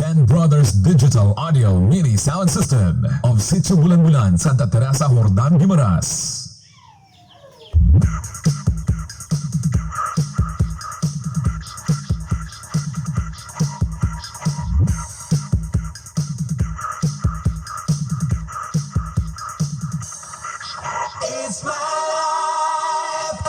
Ten Brothers Digital Audio Mini Sound System of Sitio Bulan-Bulan, Santa Teresa, Hordan, Guimaras. It's my life.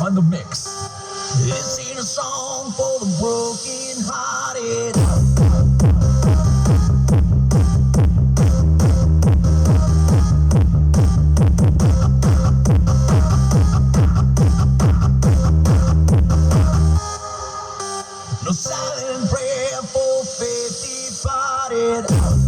On the mix. This ain't a song for the broken hearted. No silent prayer for faith departed.